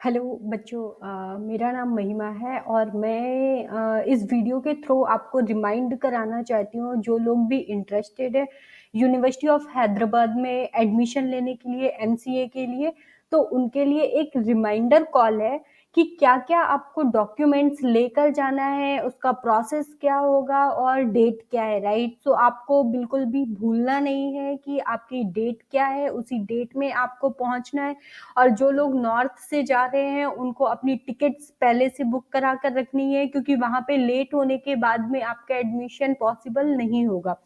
Hello बच्चों, मेरा नाम महिमा है और मैं इस वीडियो के थ्रू आपको रिमाइंड कराना चाहती हूँ जो लोग भी इंटरेस्टेड है यूनिवर्सिटी ऑफ हैदराबाद में एडमिशन लेने के लिए एमसीए के लिए। तो उनके लिए एक रिमाइंडर कॉल है कि क्या क्या आपको डॉक्यूमेंट्स लेकर जाना है, उसका प्रोसेस क्या होगा और डेट क्या है, राइट। सो आपको बिल्कुल भी भूलना नहीं है कि आपकी डेट क्या है, उसी डेट में आपको पहुंचना है। और जो लोग नॉर्थ से जा रहे हैं उनको अपनी टिकट्स पहले से बुक करा कर रखनी है, क्योंकि वहां पे लेट होने के बाद में आपका एडमिशन पॉसिबल नहीं होगा।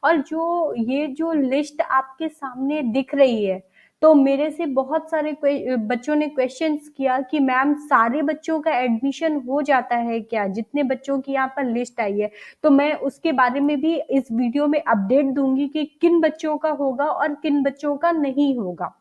और जो लिस्ट आपके सामने दिख रही है, तो मेरे से बहुत सारे बच्चों ने क्वेश्चंस किया कि मैम सारे बच्चों का एडमिशन हो जाता है क्या, जितने बच्चों की यहाँ पर लिस्ट आई है। तो मैं उसके बारे में भी इस वीडियो में अपडेट दूंगी कि किन बच्चों का होगा और किन बच्चों का नहीं होगा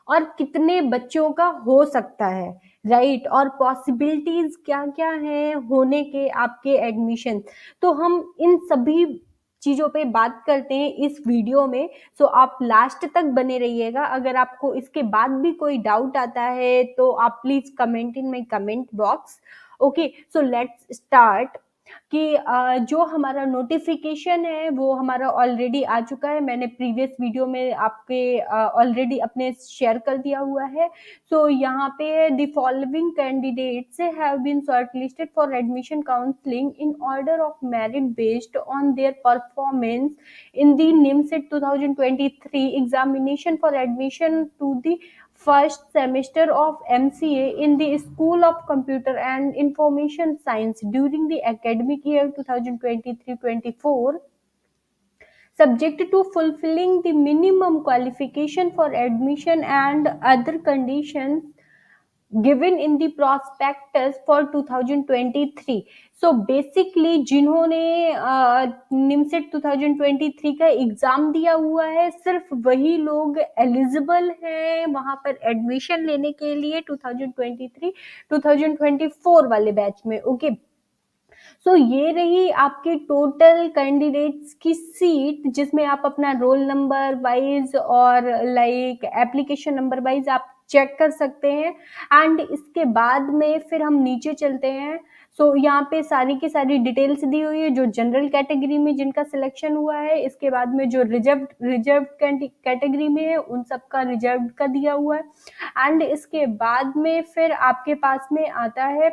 और कितने बच्चों का हो सकता है, राइट। और पॉसिबिलिटीज क्या क्या है होने के आपके एडमिशन। तो हम इन सभी चीजों पे बात करते हैं इस वीडियो में। सो आप लास्ट तक बने रहिएगा। अगर आपको इसके बाद भी कोई डाउट आता है तो आप please comment in my comment box. Okay, so let's start कि जो हमारा नोटिफिकेशन है वो हमारा ऑलरेडी आ चुका है। मैंने प्रीवियस वीडियो में आपके ऑलरेडी अपने शेयर कर दिया हुआ है। सो यहाँ पे the following candidates have been shortlisted for admission counselling in order of merit based on their performance in the NIMCET 2023 examination for admission to the first semester of MCA in the School of Computer and Information Science during the academic year 2023-24, subject to fulfilling the minimum qualification for admission and other conditions given in the prospectus for 2023। So basically जिन्होंने निमसेट 2023 का exam दिया हुआ है सिर्फ वही लोग eligible हैं वहां पर एडमिशन लेने के लिए 2023 2024 वाले बैच में। ओके, सो ये रही आपकी टोटल कैंडिडेट्स की सीट, जिसमें आप अपना रोल नंबर वाइज और लाइक एप्लीकेशन नंबर वाइज आप चेक कर सकते हैं। एंड इसके बाद में फिर हम नीचे चलते हैं। सो यहाँ पे सारी की सारी डिटेल्स दी हुई है जो जनरल कैटेगरी में जिनका सिलेक्शन हुआ है। इसके बाद में जो रिजर्व कैटेगरी में है उन सबका रिजर्व का दिया हुआ है। एंड इसके बाद में फिर आपके पास में आता है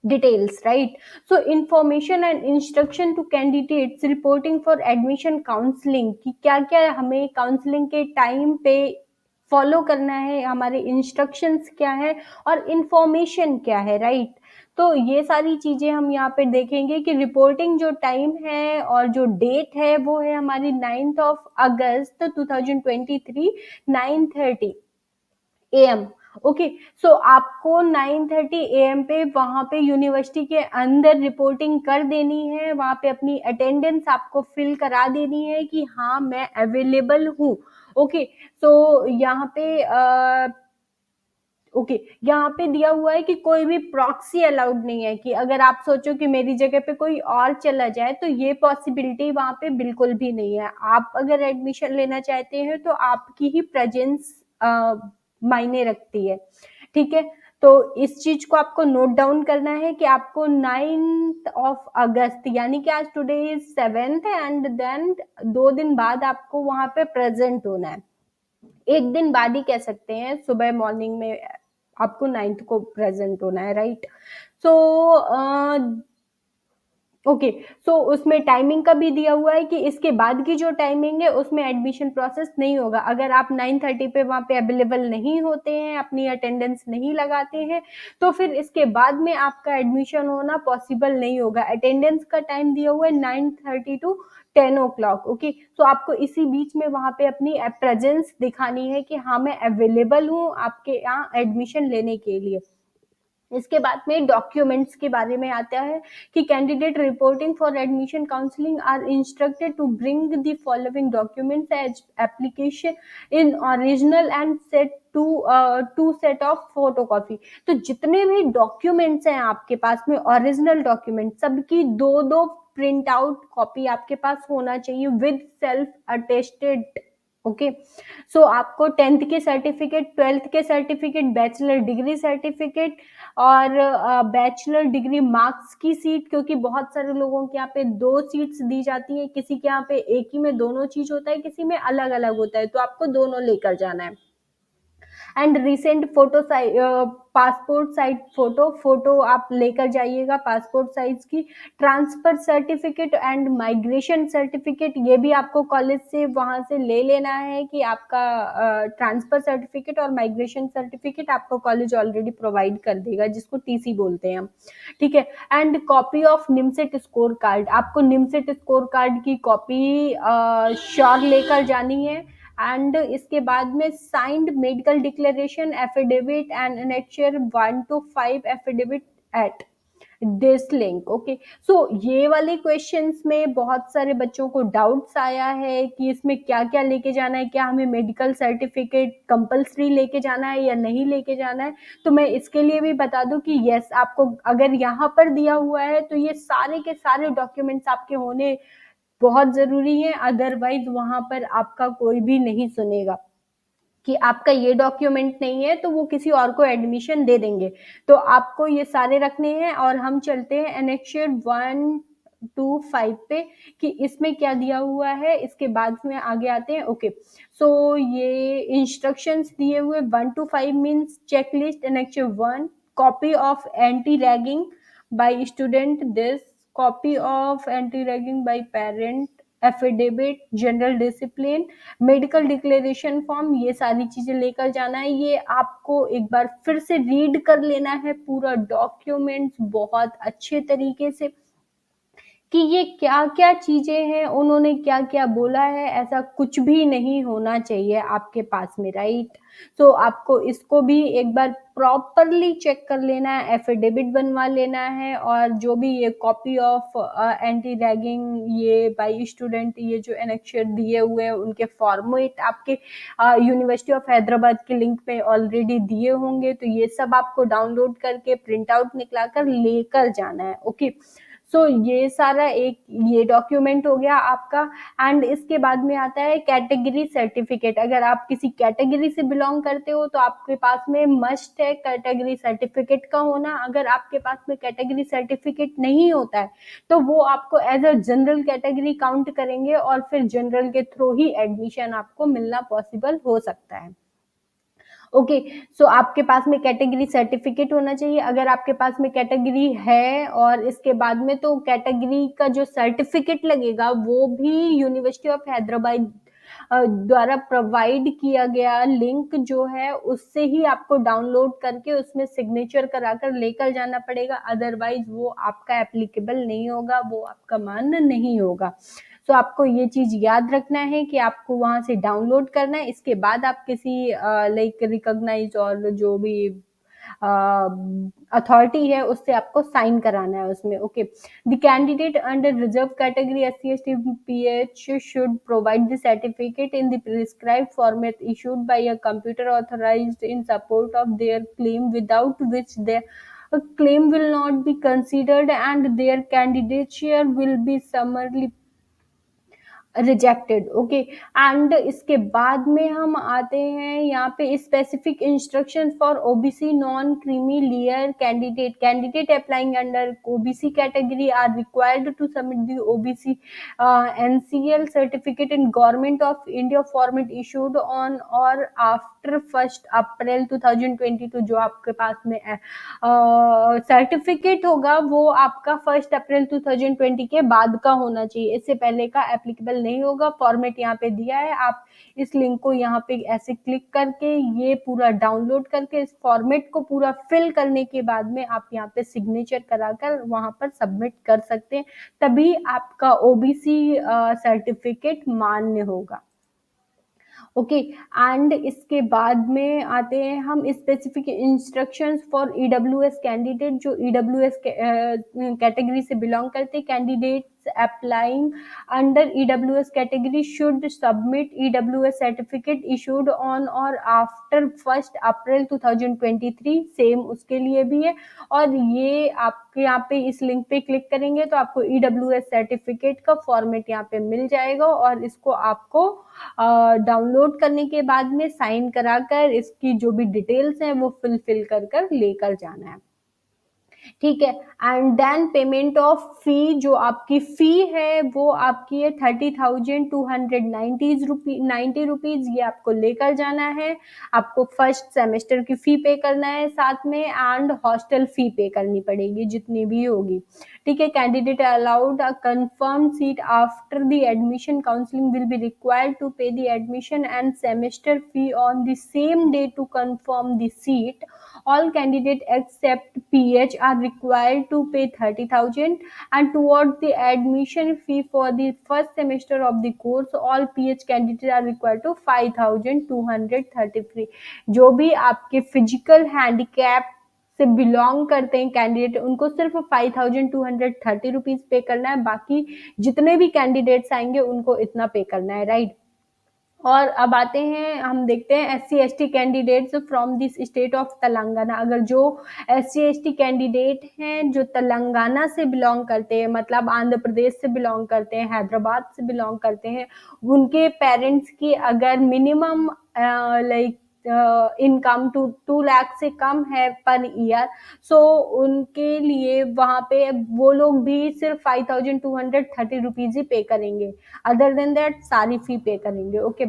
details, right? So information and instruction to candidates reporting for admission counseling कि क्या क्या हमें काउंसलिंग के टाइम पे फॉलो करना है, हमारे इंस्ट्रक्शंस क्या है और इंफॉर्मेशन क्या है, राइट। तो ये सारी चीजें हम यहाँ पे देखेंगे कि रिपोर्टिंग जो टाइम है और जो डेट है वो है हमारी 9th of August 2023 9:30 AM। Okay, so आपको 9:30 AM पे वहां पे यूनिवर्सिटी के अंदर रिपोर्टिंग कर देनी है। वहां पे अपनी अटेंडेंस आपको फिल करा देनी है कि हाँ मैं अवेलेबल हूँ। ओके, सो यहाँ पे ओके यहाँ पे दिया हुआ है कि कोई भी प्रॉक्सी अलाउड नहीं है, कि अगर आप सोचो कि मेरी जगह पे कोई और चला जाए तो ये पॉसिबिलिटी वहां पे बिल्कुल भी नहीं है। आप अगर एडमिशन लेना चाहते हैं तो आपकी ही प्रेजेंस मायने रखती है, ठीक है। तो इस चीज को आपको नोट डाउन करना है कि आपको 9th ऑफ अगस्त यानी कि आज today is 7th and then 2 दिन बाद आपको वहां पे प्रेजेंट होना है। एक दिन बाद ही कह सकते हैं, सुबह मॉर्निंग में आपको 9th को प्रेजेंट होना है, राइट। सो ओके, सो उसमें टाइमिंग का भी दिया हुआ है कि इसके बाद की जो टाइमिंग है उसमें एडमिशन प्रोसेस नहीं होगा। अगर आप 9:30 पे वहां पे अवेलेबल नहीं होते हैं, अपनी अटेंडेंस नहीं लगाते हैं, तो फिर इसके बाद में आपका एडमिशन होना पॉसिबल नहीं होगा। अटेंडेंस का टाइम दिया हुआ है 9:30 to 10 o'clock। ओके, सो आपको इसी बीच में वहां पे अपनी प्रेजेंस दिखानी है कि हाँ मैं अवेलेबल हूँ आपके यहाँ एडमिशन लेने के लिए। इसके बाद में डॉक्यूमेंट्स के बारे में आता है कि candidate reporting for admission counselling are instructed to bring the following documents as application in original and set to set of photocopy. तो जितने भी डॉक्यूमेंट्स हैं आपके पास में ओरिजिनल डॉक्यूमेंट सबकी दो दो प्रिंट आउट कॉपी आपके पास होना चाहिए with self attested okay. So आपको 10th के सर्टिफिकेट, 12th के सर्टिफिकेट, बैचलर डिग्री सर्टिफिकेट और बैचलर डिग्री मार्क्स की सीट, क्योंकि बहुत सारे लोगों के यहाँ पे 2 सीट्स दी जाती हैं, किसी के यहाँ पे एक ही में दोनों चीज होता है, किसी में अलग अलग होता है, तो आपको दोनों लेकर जाना है। And recent photo size, passport size photo आप लेकर जाइएगा पासपोर्ट साइज की। Transfer certificate and migration certificate, ये भी आपको कॉलेज से वहां से ले लेना है कि आपका ट्रांसफर सर्टिफिकेट और माइग्रेशन सर्टिफिकेट आपको कॉलेज ऑलरेडी प्रोवाइड कर देगा, जिसको टीसी बोलते हैं हम, ठीक है। And copy of NIMCET score card, आपको निमसेट स्कोर कार्ड की कॉपी श्योर लेकर जानी है। एंड इसके बाद में signed medical declaration affidavit and annexure 1 to 5 affidavit at this link. Okay, so ये वाले क्वेश्चंस में बहुत सारे बच्चों को डाउट्स आया है कि इसमें क्या क्या लेके जाना है, क्या हमें मेडिकल सर्टिफिकेट कंपलसरी लेके जाना है या नहीं लेके जाना है। तो मैं इसके लिए भी बता दूं कि यस, आपको अगर यहाँ पर दिया हुआ है तो ये सारे के सारे डॉक्यूमेंट्स आपके होने बहुत जरूरी है, अदरवाइज वहां पर आपका कोई भी नहीं सुनेगा कि आपका ये डॉक्यूमेंट नहीं है तो वो किसी और को एडमिशन दे देंगे। तो आपको ये सारे रखने हैं। और हम चलते हैं एनेक्चर 1 to 5 पे कि इसमें क्या दिया हुआ है, इसके बाद में आगे आते हैं। ओके, सो ये इंस्ट्रक्शंस दिए हुए 1 to 5 means checklist. Annexure 1, copy of anti ragging by student, this copy of anti ragging by parent, affidavit, general discipline, medical declaration form, ये सारी चीजें लेकर जाना है। ये आपको एक बार फिर से रीड कर लेना है पूरा डॉक्यूमेंट्स बहुत अच्छे तरीके से कि ये क्या क्या चीजें हैं, उन्होंने क्या क्या बोला है, ऐसा कुछ भी नहीं होना चाहिए आपके पास में, राइट। तो आपको इसको भी एक बार प्रॉपरली चेक कर लेना है, एफिडेविट बनवा लेना है, और जो भी ये कॉपी ऑफ एंटी रैगिंग ये बाई स्टूडेंट, ये जो एनेक्चर दिए हुए हैं उनके फॉर्मेट आपके यूनिवर्सिटी ऑफ हैदराबाद के लिंक पे ऑलरेडी दिए होंगे, तो ये सब आपको डाउनलोड करके प्रिंट आउट निकला कर लेकर जाना है। ओके, सो ये सारा एक ये डॉक्यूमेंट हो गया आपका। एंड इसके बाद में आता है कैटेगरी सर्टिफिकेट। अगर आप किसी कैटेगरी से बिलोंग करते हो तो आपके पास में मस्ट है कैटेगरी सर्टिफिकेट का होना। अगर आपके पास में कैटेगरी सर्टिफिकेट नहीं होता है तो वो आपको as a general category count करेंगे और फिर जनरल के थ्रू ही एडमिशन आपको मिलना पॉसिबल हो सकता है। ओके, सो आपके पास में कैटेगरी सर्टिफिकेट होना चाहिए। अगर आपके पास में कैटेगरी है और इसके बाद में तो कैटेगरी का जो सर्टिफिकेट लगेगा वो भी यूनिवर्सिटी ऑफ हैदराबाद द्वारा प्रोवाइड किया गया लिंक जो है उससे ही आपको डाउनलोड करके उसमें सिग्नेचर कराकर लेकर जाना पड़ेगा, अदरवाइज वो आपका एप्लीकेबल नहीं होगा, वो आपका मान्य नहीं होगा। तो आपको ये चीज याद रखना है कि आपको वहां से डाउनलोड करना है, इसके बाद आप किसी लाइक रिकॉग्नाइज और जो भी अथॉरिटी है उससे आपको साइन कराना है उसमें। Okay, the candidate under reserve category SC/ST PH should provide the certificate in the prescribed format issued by a computer authorized in support of their claim, without which their claim will not be considered and their candidature will be summarily rejected. Okay, and इसके बाद में हम आते हैं यहाँ पे specific instruction for OBC non creamy layer candidate. Candidate applying under OBC category are required to submit the OBC NCL certificate in government of India format issued on और after 1 April 2022। जो आपके पास में सर्टिफिकेट होगा वो आपका 1 अप्रैल 2020 के बाद का होना चाहिए, इससे पहले का एप्लीकेबल नहीं होगा। फॉर्मेट यहाँ पे दिया है, आप इस लिंक को यहाँ पे ऐसे क्लिक करके ये पूरा डाउनलोड करके इस फॉर्मेट को पूरा फिल करने के बाद में आप यहाँ पे सिग्नेचर कराकर वहां पर सबमिट कर सकते हैं, तभी आपका ओबीसी सर्टिफिकेट मान्य होगा। ओके, एंड इसके बाद में आते हैं हम specific instructions for EWS candidate. जो EWS कैटेगरी से बिलोंग करते candidate candidates applying under EWS category should submit EWS certificate issued on or after 1st April 2023, same उसके लिए भी है। और ये आपके यहाँ पे इस लिंक पे क्लिक करेंगे तो आपको EWS सर्टिफिकेट का फॉर्मेट यहाँ पे मिल जाएगा और इसको आपको डाउनलोड करने के बाद में साइन कराकर इसकी जो भी डिटेल्स हैं वो फिल कर लेकर जाना है। ठीक है। एंड देन पेमेंट ऑफ फी, जो आपकी फी है वो आपकी है 30,290 रुपीज, ये आपको लेकर जाना है। आपको फर्स्ट सेमेस्टर की फी पे करना है साथ में, एंड हॉस्टल फी पे करनी पड़ेगी जितनी भी होगी। ठीक है। Candidate allowed a confirm seat after the admission counselling will be required to pay the admission and semester fee on the same day to confirm the seat. All candidates except PH are required to pay 30,000, and towards the admission fee for the first semester of the course, all PH candidates are required to 5,233। जो भी आपके physical handicap से belong करते हैं candidate, उनको सिर्फ 5,230 rupees पे करना है। बाकी जितने भी कैंडिडेट्स आएंगे उनको इतना पे करना है, राइट। और अब आते हैं, हम देखते हैं SC/ST candidates from this state of Telangana. अगर जो SC/ST कैंडिडेट हैं जो तेलंगाना से बिलोंग करते हैं, मतलब आंध्र प्रदेश से बिलोंग करते हैं, हैदराबाद से बिलोंग करते हैं, उनके पेरेंट्स की अगर मिनिमम लाइक इनकम 2 लाख से कम है पर ईयर, सो उनके लिए वहाँ पे वो लोग भी सिर्फ 5,230 रुपीज ही पे करेंगे। अदर देन दैट सारी फी पे करेंगे। ओके।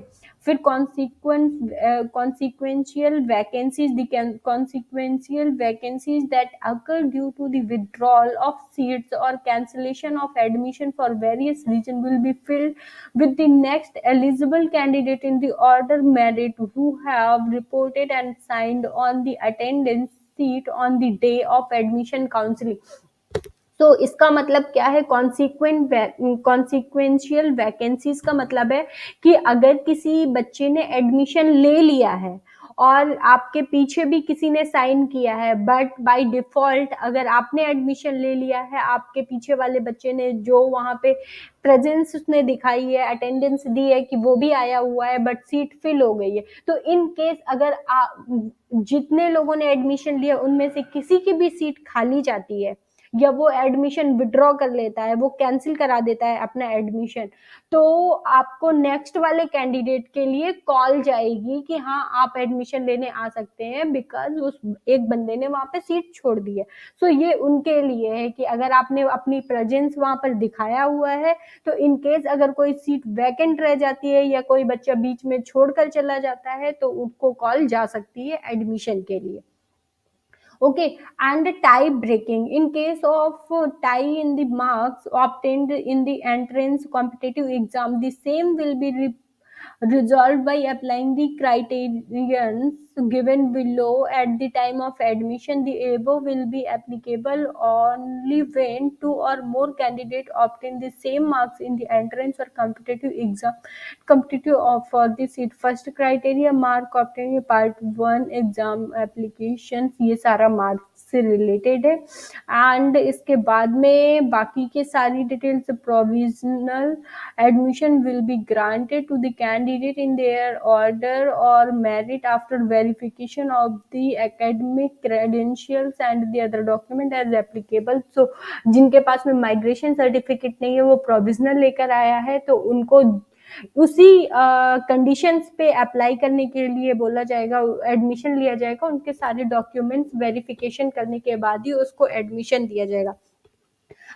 फिर consequential vacancies, the consequential vacancies that occur due to the withdrawal of seats or cancellation of admission for various reasons will be filled with the next eligible candidate in the order merit who have reported and signed on the attendance seat on the day of admission counseling। तो इसका मतलब क्या है? Consequential vacancies का मतलब है कि अगर किसी बच्चे ने एडमिशन ले लिया है और आपके पीछे भी किसी ने साइन किया है, बट बाय डिफॉल्ट अगर आपने एडमिशन ले लिया है, आपके पीछे वाले बच्चे ने जो वहां पे प्रेजेंस उसने दिखाई है, अटेंडेंस दी है कि वो भी आया हुआ है, बट सीट फिल हो गई है, तो इन केस अगर जितने लोगों ने एडमिशन लिया उनमें से किसी की भी सीट खाली जाती है या वो एडमिशन विड्रॉ कर लेता है, वो कैंसिल करा देता है अपना एडमिशन, तो आपको नेक्स्ट वाले कैंडिडेट के लिए कॉल जाएगी कि हाँ आप एडमिशन लेने आ सकते हैं, बिकॉज उस एक बंदे ने वहां पे सीट छोड़ दी है। सो ये उनके लिए है कि अगर आपने अपनी प्रेजेंस वहां पर दिखाया हुआ है, तो इन केस अगर कोई सीट वैकेंट रह जाती है या कोई बच्चा बीच में छोड़कर चला जाता है तो उनको कॉल जा सकती है एडमिशन के लिए। Okay, and tie breaking. In case of tie in the marks obtained in the entrance competitive exam, the same will be resolved by applying the criterions given below at the time of admission. The above will be applicable only when two or more candidates obtain the same marks in the entrance or competitive exam competitive for the seat। First criteria mark obtain part 1 exam application, ये सारा marks से related है। And इसके बाद में बाकी के सारी details, provisional admission will be granted to the candidate in their order और merit after verification of the academic credentials and the other document as applicable. So जिनके पास में माइग्रेशन सर्टिफिकेट नहीं है, वो प्रोविजनल लेकर आया है, तो उनको उसी कंडीशंस पे अप्लाई करने के लिए बोला जाएगा, एडमिशन लिया जाएगा, उनके सारे डॉक्यूमेंट्स वेरिफिकेशन करने के बाद ही उसको एडमिशन दिया जाएगा।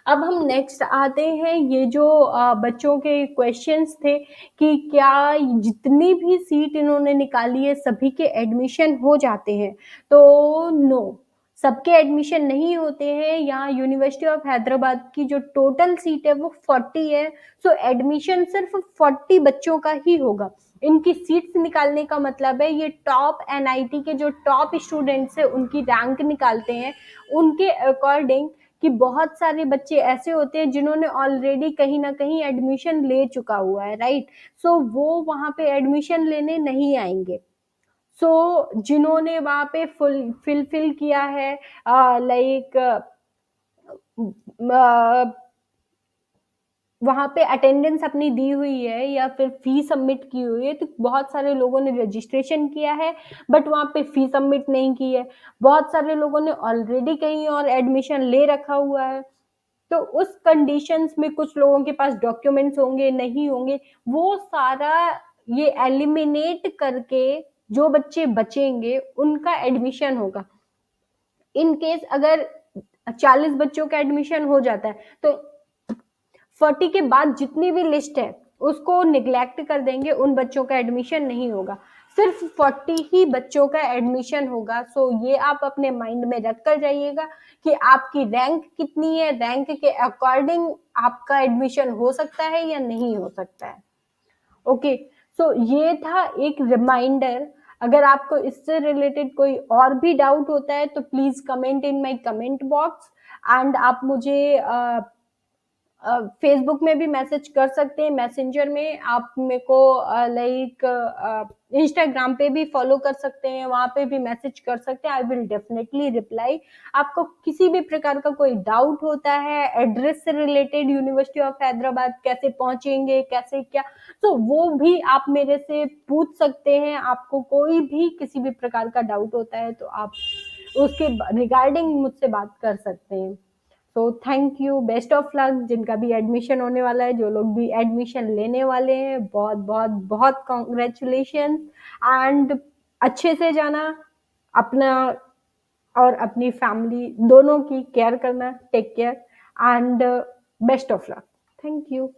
अब हम नेक्स्ट आते हैं, ये जो बच्चों के क्वेश्चंस थे कि क्या जितनी भी सीट इन्होंने निकाली है सभी के एडमिशन हो जाते हैं, तो नो, सबके एडमिशन नहीं होते हैं। यहाँ यूनिवर्सिटी ऑफ हैदराबाद की जो टोटल सीट है वो 40 है, सो एडमिशन सिर्फ 40 बच्चों का ही होगा। इनकी सीट्स निकालने का मतलब है ये टॉप NIT के जो टॉप स्टूडेंट्स है उनकी रैंक निकालते हैं उनके अकॉर्डिंग, कि बहुत सारे बच्चे ऐसे होते हैं जिन्होंने ऑलरेडी कहीं ना कहीं एडमिशन ले चुका हुआ है, राइट। सो वो वहां पे एडमिशन लेने नहीं आएंगे। सो जिन्होंने वहां पे फिल किया है, लाइक वहाँ पे अटेंडेंस अपनी दी हुई है या फिर फी सबमिट की हुई है, तो बहुत सारे लोगों ने रजिस्ट्रेशन किया है, बट वहाँ पे फी सबमिट नहीं की है। बहुत सारे लोगों ने ऑलरेडी कहीं और एडमिशन ले रखा हुआ है। तो उस कंडीशंस में कुछ लोगों के पास डॉक्यूमेंट्स होंगे, नहीं होंगे, वो सारा ये एलिमिनेट करके जो बच्चे बचेंगे, उनका एडमिशन होगा। इन केस अगर 40 बच्चों का एडमिशन हो जाता है, तो 40 के बाद जितनी भी लिस्ट है उसको निग्लेक्ट कर देंगे, उन बच्चों का एडमिशन नहीं होगा, सिर्फ 40 ही बच्चों का एडमिशन होगा। सो ये आप अपने माइंड में रख कर जाइएगा कि आपकी रैंक कितनी है, रैंक के अकॉर्डिंग आपका एडमिशन हो सकता है या नहीं हो सकता है। ओके, सो ये था एक रिमाइंडर। अगर आपको इससे रिलेटेड कोई और भी डाउट होता है तो please comment in my comment box, and आप मुझे फेसबुक में भी मैसेज कर सकते हैं, मैसेंजर में आप मेरे को लाइक इंस्टाग्राम पे भी फॉलो कर सकते हैं, वहां पे भी मैसेज कर सकते हैं। I will definitely reply. आपको किसी भी प्रकार का कोई डाउट होता है एड्रेस से रिलेटेड, यूनिवर्सिटी ऑफ हैदराबाद कैसे पहुंचेंगे, कैसे क्या, तो वो भी आप मेरे से पूछ सकते हैं। आपको कोई भी किसी भी प्रकार का डाउट होता है तो आप उसके रिगार्डिंग मुझसे बात कर सकते हैं। तो thank you, best of luck जिनका भी एडमिशन होने वाला है, जो लोग भी एडमिशन लेने वाले हैं, बहुत बहुत बहुत कॉन्ग्रेचुलेशन। एंड अच्छे से जाना, अपना और अपनी फैमिली दोनों की केयर करना, take care, and best of luck. Thank you.